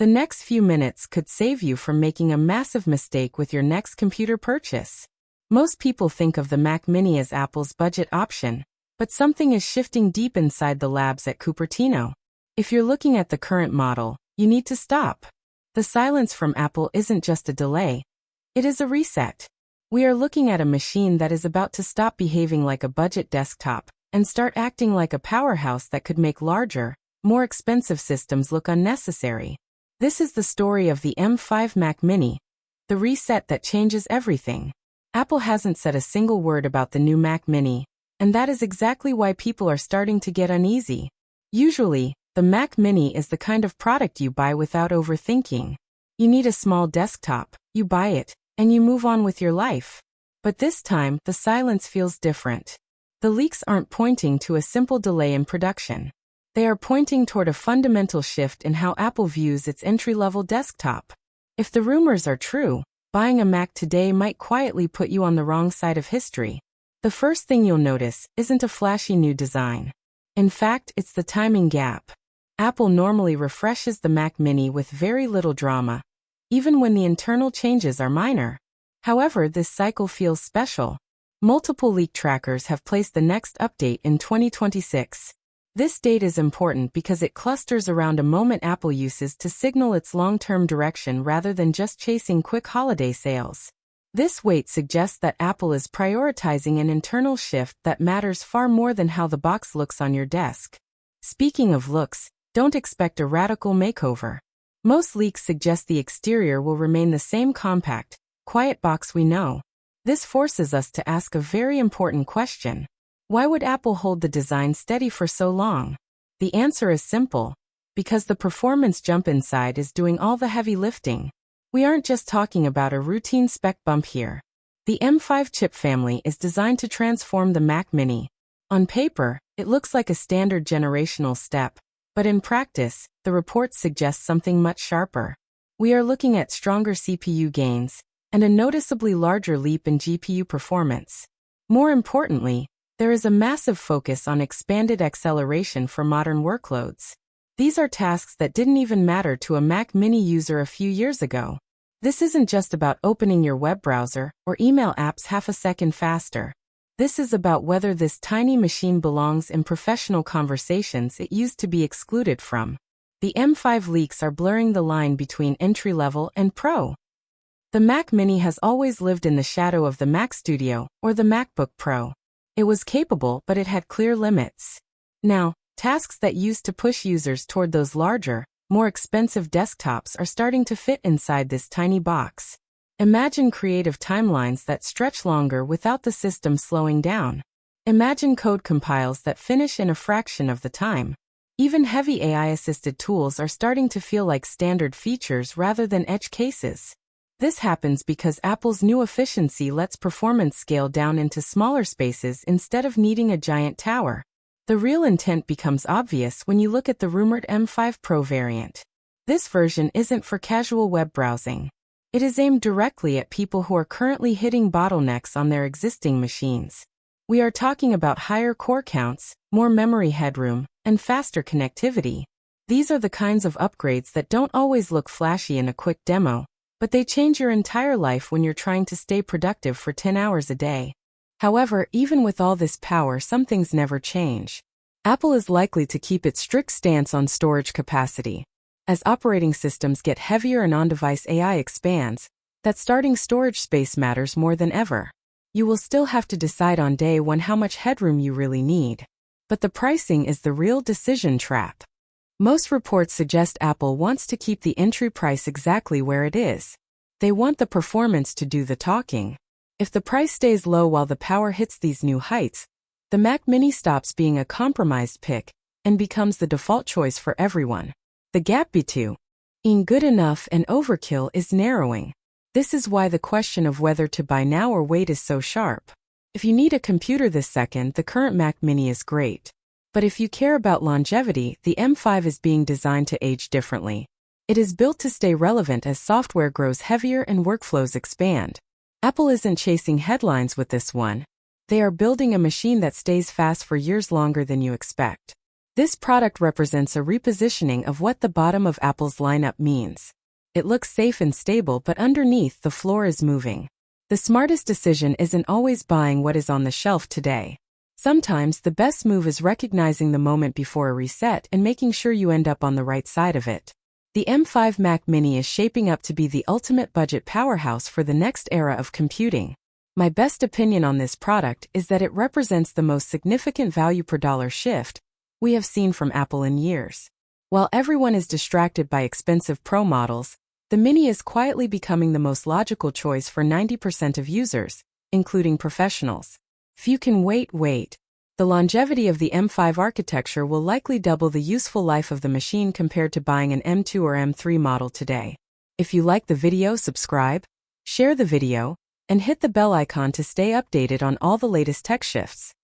The next few minutes could save you from making a massive mistake with your next computer purchase. Most people think of the Mac Mini as Apple's budget option, but something is shifting deep inside the labs at Cupertino. If you're looking at the current model, you need to stop. The silence from Apple isn't just a delay. It is a reset. We are looking at a machine that is about to stop behaving like a budget desktop and start acting like a powerhouse that could make larger, more expensive systems look unnecessary. This is the story of the M5 Mac Mini, the reset that changes everything. Apple hasn't said a single word about the new Mac Mini, and that is exactly why people are starting to get uneasy. Usually, the Mac Mini is the kind of product you buy without overthinking. You need a small desktop, you buy it, and you move on with your life. But this time, the silence feels different. The leaks aren't pointing to a simple delay in production. They are pointing toward a fundamental shift in how Apple views its entry-level desktop. If the rumors are true, buying a Mac today might quietly put you on the wrong side of history. The first thing you'll notice isn't a flashy new design. In fact, it's the timing gap. Apple normally refreshes the Mac Mini with very little drama, even when the internal changes are minor. However, this cycle feels special. Multiple leak trackers have placed the next update in 2026. This date is important because it clusters around a moment Apple uses to signal its long-term direction rather than just chasing quick holiday sales. This wait suggests that Apple is prioritizing an internal shift that matters far more than how the box looks on your desk. Speaking of looks, don't expect a radical makeover. Most leaks suggest the exterior will remain the same compact, quiet box we know. This forces us to ask a very important question. Why would Apple hold the design steady for so long? The answer is simple. Because the performance jump inside is doing all the heavy lifting. We aren't just talking about a routine spec bump here. The M5 chip family is designed to transform the Mac Mini. On paper, it looks like a standard generational step, but in practice, the reports suggest something much sharper. We are looking at stronger CPU gains and a noticeably larger leap in GPU performance. More importantly, there is a massive focus on expanded acceleration for modern workloads. These are tasks that didn't even matter to a Mac Mini user a few years ago. This isn't just about opening your web browser or email apps half a second faster. This is about whether this tiny machine belongs in professional conversations it used to be excluded from. The M5 leaks are blurring the line between entry-level and pro. The Mac Mini has always lived in the shadow of the Mac Studio or the MacBook Pro. It was capable, but it had clear limits. Now, tasks that used to push users toward those larger, more expensive desktops are starting to fit inside this tiny box. Imagine creative timelines that stretch longer without the system slowing down. Imagine code compiles that finish in a fraction of the time. Even heavy AI-assisted tools are starting to feel like standard features rather than edge cases. This happens because Apple's new efficiency lets performance scale down into smaller spaces instead of needing a giant tower. The real intent becomes obvious when you look at the rumored M5 Pro variant. This version isn't for casual web browsing. It is aimed directly at people who are currently hitting bottlenecks on their existing machines. We are talking about higher core counts, more memory headroom, and faster connectivity. These are the kinds of upgrades that don't always look flashy in a quick demo, but they change your entire life when you're trying to stay productive for 10 hours a day. However, even with all this power, some things never change. Apple is likely to keep its strict stance on storage capacity. As operating systems get heavier and on-device AI expands, that starting storage space matters more than ever. You will still have to decide on day one how much headroom you really need. But the pricing is the real decision trap. Most reports suggest Apple wants to keep the entry price exactly where it is. They want the performance to do the talking. If the price stays low while the power hits these new heights, the Mac Mini stops being a compromised pick and becomes the default choice for everyone. The gap between good enough and overkill is narrowing. This is why the question of whether to buy now or wait is so sharp. If you need a computer this second, the current Mac Mini is great. But if you care about longevity, the M5 is being designed to age differently. It is built to stay relevant as software grows heavier and workflows expand. Apple isn't chasing headlines with this one. They are building a machine that stays fast for years longer than you expect. This product represents a repositioning of what the bottom of Apple's lineup means. It looks safe and stable, but underneath the floor is moving. The smartest decision isn't always buying what is on the shelf today. Sometimes the best move is recognizing the moment before a reset and making sure you end up on the right side of it. The M5 Mac Mini is shaping up to be the ultimate budget powerhouse for the next era of computing. My best opinion on this product is that it represents the most significant value per dollar shift we have seen from Apple in years. While everyone is distracted by expensive Pro models, the Mini is quietly becoming the most logical choice for 90% of users, including professionals. Few can wait. The longevity of the M5 architecture will likely double the useful life of the machine compared to buying an M2 or M3 model today. If you like the video, subscribe, share the video, and hit the bell icon to stay updated on all the latest tech shifts.